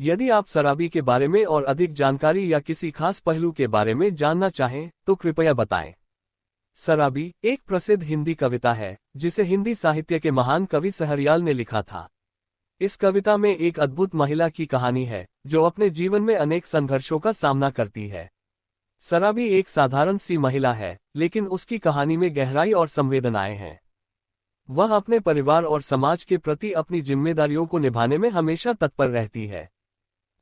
यदि आप शराबी के बारे में और अधिक जानकारी या किसी खास पहलू के बारे में जानना चाहें तो कृपया बताएं। शराबी एक प्रसिद्ध हिंदी कविता है जिसे हिंदी साहित्य के महान कवि सहरयाल ने लिखा था। इस कविता में एक अद्भुत महिला की कहानी है जो अपने जीवन में अनेक संघर्षों का सामना करती है। शराबी एक साधारण सी महिला है, लेकिन उसकी कहानी में गहराई और संवेदनाएं हैं। वह अपने परिवार और समाज के प्रति अपनी जिम्मेदारियों को निभाने में हमेशा तत्पर रहती है।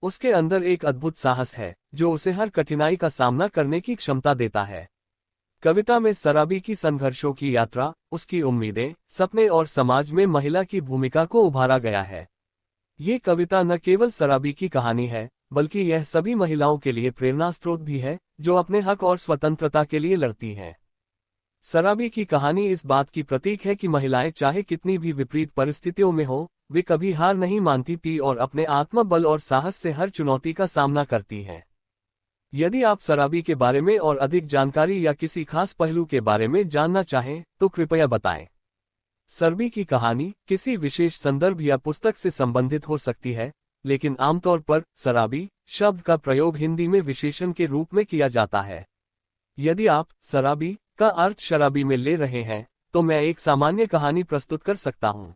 उसके अंदर एक अद्भुत साहस है जो उसे हर कठिनाई का सामना करने की क्षमता देता है। कविता में शराबी की संघर्षों की यात्रा, उसकी उम्मीदें, सपने और समाज में महिला की भूमिका को उभारा गया है। ये कविता न केवल शराबी की कहानी है, बल्कि यह सभी महिलाओं के लिए प्रेरणा स्रोत भी है जो अपने हक और स्वतंत्रता के लिए लड़ती हैं। शराबी की कहानी इस बात की प्रतीक है कि महिलाएं चाहे कितनी भी विपरीत परिस्थितियों में हो, वे कभी हार नहीं मानती पी और अपने आत्मबल और साहस से हर चुनौती का सामना करती हैं। यदि आप शराबी के बारे में और अधिक जानकारी या किसी खास पहलू के बारे में जानना चाहें तो कृपया बताएं। शराबी की कहानी किसी विशेष संदर्भ या पुस्तक से संबंधित हो सकती है, लेकिन आमतौर पर शराबी शब्द का प्रयोग हिंदी में विशेषण के रूप में किया जाता है। यदि आप शराबी का अर्थ शराबी में ले रहे हैं तो मैं एक सामान्य कहानी प्रस्तुत कर सकता हूं।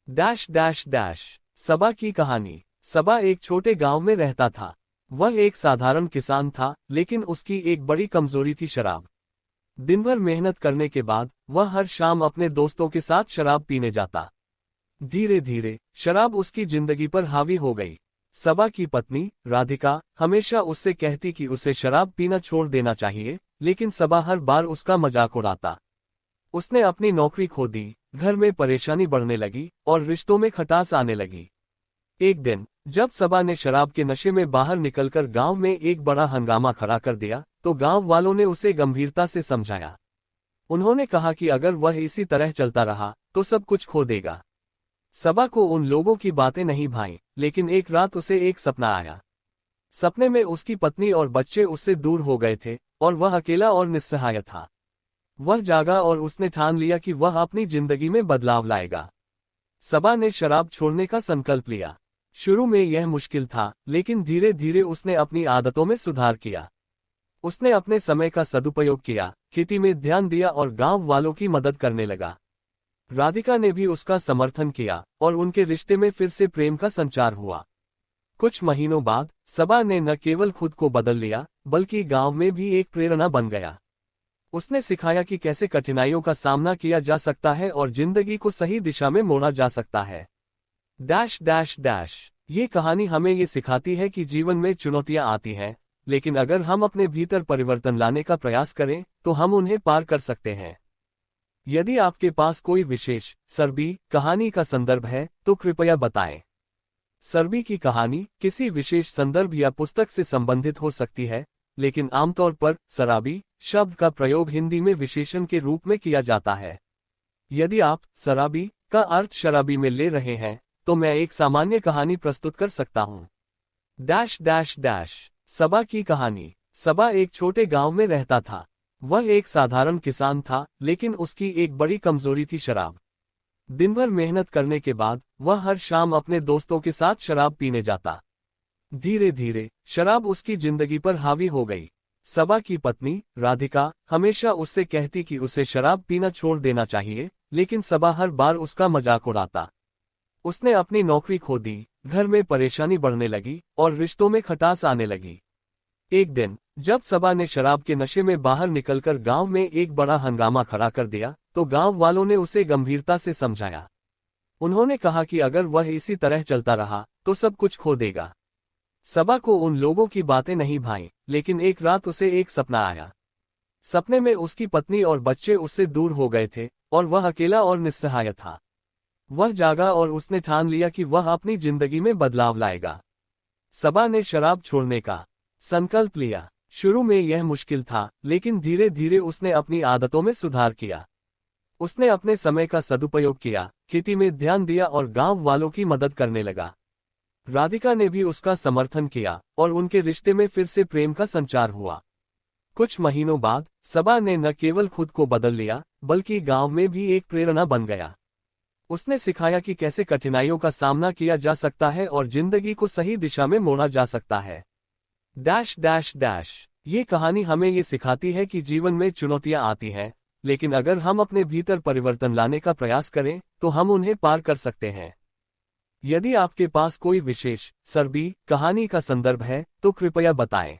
Dash dash dash. सबा की कहानी। सबा एक छोटे गांव में रहता था। वह एक साधारण किसान था, लेकिन उसकी एक बड़ी कमजोरी थी शराब। दिन भर मेहनत करने के बाद वह हर शाम अपने दोस्तों के साथ शराब पीने जाता। धीरे धीरे शराब उसकी जिंदगी पर हावी हो गई। सबा की पत्नी राधिका हमेशा उससे कहती कि उसे शराब पीना छोड़ देना चाहिए, लेकिन सबा हर बार उसका मजाक उड़ाता। उसने अपनी नौकरी खो दी, घर में परेशानी बढ़ने लगी और रिश्तों में खटास आने लगी। एक दिन जब सबा ने शराब के नशे में बाहर निकलकर गांव में एक बड़ा हंगामा खड़ा कर दिया तो गांव वालों ने उसे गंभीरता से समझाया। उन्होंने कहा कि अगर वह इसी तरह चलता रहा तो सब कुछ खो देगा। सबा को उन लोगों की बातें नहीं भाईं, लेकिन एक रात उसे एक सपना आया। सपने में उसकी पत्नी और बच्चे उससे दूर हो गए थे और वह अकेला और निस्सहाय था। वह जागा और उसने ठान लिया कि वह अपनी जिंदगी में बदलाव लाएगा। सबा ने शराब छोड़ने का संकल्प लिया। शुरू में यह मुश्किल था, लेकिन धीरे धीरे उसने अपनी आदतों में सुधार किया। उसने अपने समय का सदुपयोग किया, खेती में ध्यान दिया और गांव वालों की मदद करने लगा। राधिका ने भी उसका समर्थन किया और उनके रिश्ते में फिर से प्रेम का संचार हुआ। कुछ महीनों बाद सबा ने न केवल खुद को बदल लिया, बल्कि गांव में भी एक प्रेरणा बन गया। उसने सिखाया कि कैसे कठिनाइयों का सामना किया जा सकता है और जिंदगी को सही दिशा में मोड़ा जा सकता है। Dash dash dash. ये कहानी हमें ये सिखाती है कि जीवन में चुनौतियां आती हैं, लेकिन अगर हम अपने भीतर परिवर्तन लाने का प्रयास करें तो हम उन्हें पार कर सकते हैं। यदि आपके पास कोई विशेष शराबी कहानी का संदर्भ है तो कृपया बताएं। शराबी की कहानी किसी विशेष संदर्भ या पुस्तक से संबंधित हो सकती है, लेकिन आमतौर पर शराबी शब्द का प्रयोग हिंदी में विशेषण के रूप में किया जाता है। यदि आप शराबी का अर्थ शराबी में ले रहे हैं तो मैं एक सामान्य कहानी प्रस्तुत कर सकता हूं। Dash dash dash. सबा की कहानी। सबा एक छोटे गांव में रहता था। वह एक साधारण किसान था, लेकिन उसकी एक बड़ी कमजोरी थी शराब। दिन भर मेहनत करने के बाद वह हर शाम अपने दोस्तों के साथ शराब पीने जाता। धीरे धीरे शराब उसकी जिंदगी पर हावी हो गई। सबा की पत्नी राधिका हमेशा उससे कहती कि उसे शराब पीना छोड़ देना चाहिए, लेकिन सबा हर बार उसका मजाक उड़ाता। उसने अपनी नौकरी खो दी, घर में परेशानी बढ़ने लगी और रिश्तों में खटास आने लगी। एक दिन जब सबा ने शराब के नशे में बाहर निकलकर गांव में एक बड़ा हंगामा खड़ा कर दिया तो गांव वालों ने उसे गंभीरता से समझाया। उन्होंने कहा कि अगर वह इसी तरह चलता रहा तो सब कुछ खो देगा। सबा को उन लोगों की बातें नहीं भाईं, लेकिन एक रात उसे एक सपना आया। सपने में उसकी पत्नी और बच्चे उससे दूर हो गए थे और वह अकेला और निस्सहाय था। वह जागा और उसने ठान लिया कि वह अपनी जिंदगी में बदलाव लाएगा। सबा ने शराब छोड़ने का संकल्प लिया। शुरू में यह मुश्किल था, लेकिन धीरे धीरे उसने अपनी आदतों में सुधार किया। उसने अपने समय का सदुपयोग किया, खेती में ध्यान दिया और गांव वालों की मदद करने लगा। राधिका ने भी उसका समर्थन किया और उनके रिश्ते में फिर से प्रेम का संचार हुआ। कुछ महीनों बाद सबा ने न केवल खुद को बदल लिया, बल्कि गांव में भी एक प्रेरणा बन गया। उसने सिखाया कि कैसे कठिनाइयों का सामना किया जा सकता है और जिंदगी को सही दिशा में मोड़ा जा सकता है। Dash dash dash. ये कहानी हमें ये सिखाती है कि जीवन में चुनौतियां आती हैं, लेकिन अगर हम अपने भीतर परिवर्तन लाने का प्रयास करें तो हम उन्हें पार कर सकते हैं। यदि आपके पास कोई विशेष सरबी कहानी का संदर्भ है तो कृपया बताएं।